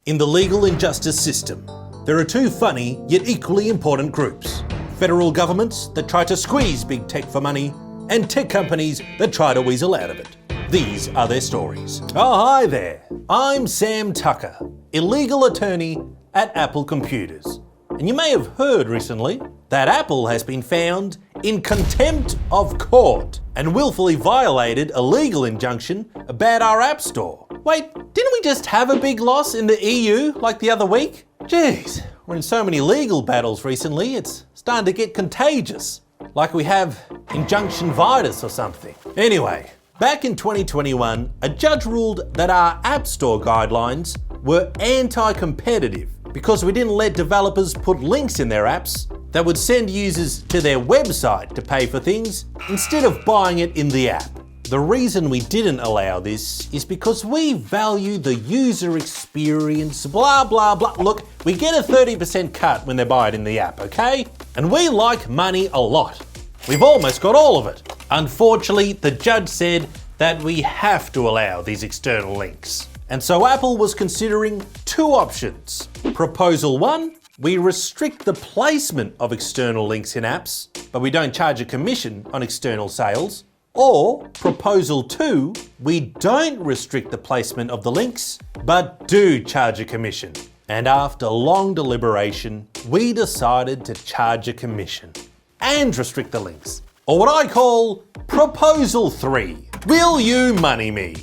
In the legal injustice system, there are two funny yet equally important groups. Federal governments that try to squeeze big tech for money, and tech companies that try to weasel out of it. These are their stories. Oh, hi there. I'm Sam Tucker, illegal attorney at Apple Computers. And you may have heard recently that Apple has been found in contempt of court and willfully violated a legal injunction about our App Store. Wait, didn't we just have a big loss in the EU like the other week? Jeez, we're in so many legal battles recently, it's starting to get contagious. Like we have injunction-vitis or something. Anyway, back in 2021, a judge ruled that our App Store guidelines were anti-competitive because we didn't let developers put links in their apps that would send users to their website to pay for things instead of buying it in the app. The reason we didn't allow this is because we value the user experience, blah, blah, blah. Look, we get a 30% cut when they buy it in the app, okay? And we like money a lot. We've almost got all of it. Unfortunately, the judge said that we have to allow these external links. And so Apple was considering two options. Proposal 1, we restrict the placement of external links in apps, but we don't charge a commission on external sales. Or Proposal 2, we don't restrict the placement of the links, but do charge a commission. And after long deliberation, we decided to charge a commission and restrict the links. Or what I call Proposal 3, will you money me?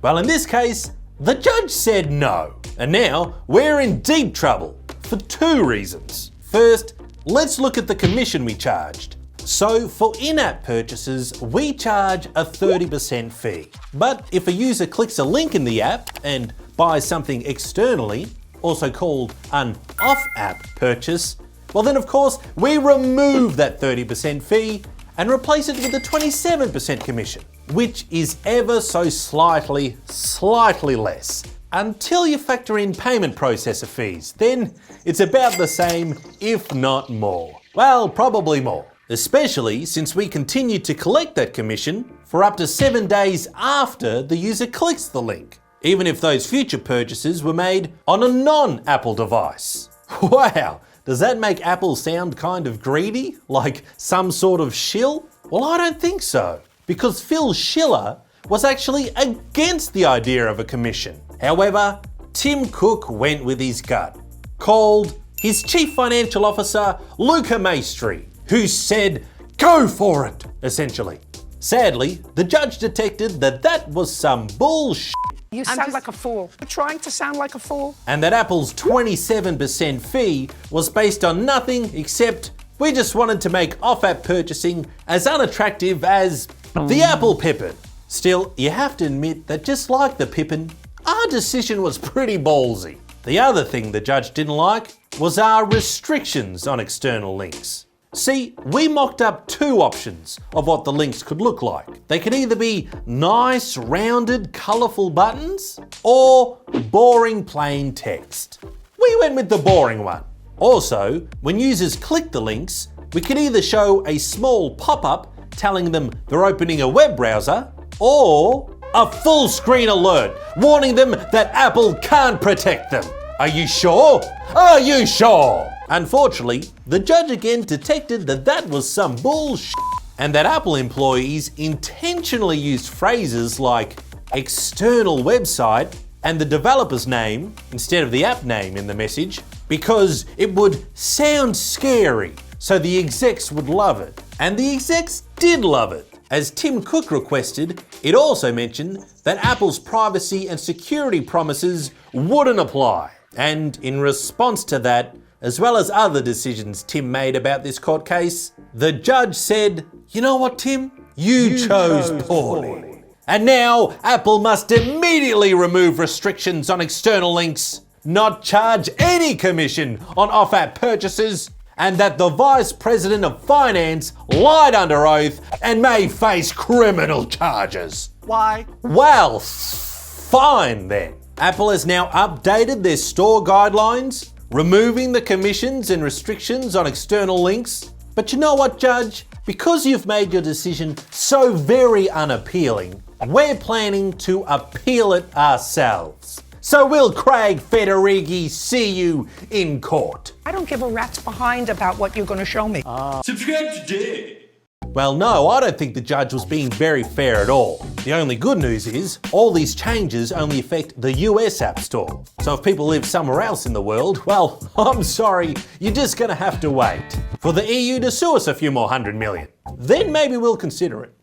Well, in this case, the judge said no. And now we're in deep trouble for two reasons. First, let's look at the commission we charged. So for in-app purchases, we charge a 30% fee. But if a user clicks a link in the app and buys something externally, also called an off-app purchase, well then of course we remove that 30% fee and replace it with a 27% commission, which is ever so slightly less. Until you factor in payment processor fees, then it's about the same, if not more. Well, probably more. Especially since we continue to collect that commission for up to 7 days after the user clicks the link, even if those future purchases were made on a non-Apple device. Wow, does that make Apple sound kind of greedy? Like some sort of shill? Well, I don't think so, because Phil Schiller was actually against the idea of a commission. However, Tim Cook went with his gut, called his chief financial officer, Luca Maestri, who said, go for it, essentially. Sadly, the judge detected that that was some bullshit. You sound like a fool. You're trying to sound like a fool. And that Apple's 27% fee was based on nothing except we just wanted to make off-app purchasing as unattractive as the Apple Pippin. Still, you have to admit that just like the Pippin, our decision was pretty ballsy. The other thing the judge didn't like was our restrictions on external links. See, we mocked up two options of what the links could look like. They could either be nice, rounded, colourful buttons, or boring plain text. We went with the boring one. Also, when users click the links, we could either show a small pop-up telling them they're opening a web browser, or a full screen alert warning them that Apple can't protect them. Are you sure? Are you sure? Unfortunately, the judge again detected that that was some bullshit and that Apple employees intentionally used phrases like external website and the developer's name instead of the app name in the message because it would sound scary, so the execs would love it. And the execs did love it. As Tim Cook requested, it also mentioned that Apple's privacy and security promises wouldn't apply. And in response to that, as well as other decisions Tim made about this court case, the judge said, you know what, Tim? You chose poorly. And now Apple must immediately remove restrictions on external links, not charge any commission on off-app purchases, and that the Vice President of Finance lied under oath and may face criminal charges. Why? Well, fine then. Apple has now updated their store guidelines, removing the commissions and restrictions on external links. But you know what, Judge? Because you've made your decision so very unappealing, we're planning to appeal it ourselves. So will Craig Federighi see you in court? I don't give a rat's behind about what you're going to show me. Subscribe today. Well, no, I don't think the judge was being very fair at all. The only good news is, all these changes only affect the US App Store. So if people live somewhere else in the world, well, I'm sorry, you're just gonna have to wait for the EU to sue us a few more $100 million. Then maybe we'll consider it.